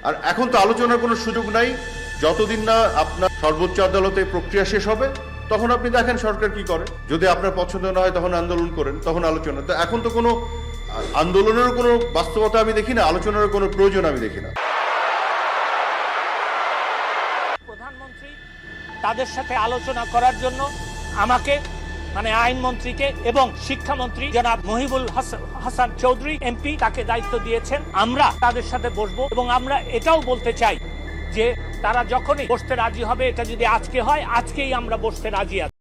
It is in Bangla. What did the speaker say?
আর এখন তো আলোচনার কোনো সুযোগ নাই, যতদিন না আপনার সর্বোচ্চ আদালতে প্রক্রিয়া শেষ হবে তখন আপনি দেখেন সরকার কি করে। যদি আপনার পছন্দ না হয় তখন আন্দোলন করেন, তখন আলোচনা। তো এখন তো কোনো আন্দোলনের কোনো বাস্তবতা আমি দেখি না, আলোচনার কোনো প্রয়োজন আমি দেখি না। প্রধানমন্ত্রী তাদের সাথে আলোচনা করার জন্য আমাকে আইনমন্ত্রীকে এবং শিক্ষামন্ত্রী জনাব মহিবুল হাসান চৌধুরী এমপি তাকে দায়িত্ব দিয়েছেন। আমরা তাদের সাথে বসবো এবং আমরা এটাও বলতে চাই যে তারা যখনই বসতে রাজি হবে, এটা যদি আজকে হয় আজকেই আমরা বসতে রাজি আছি।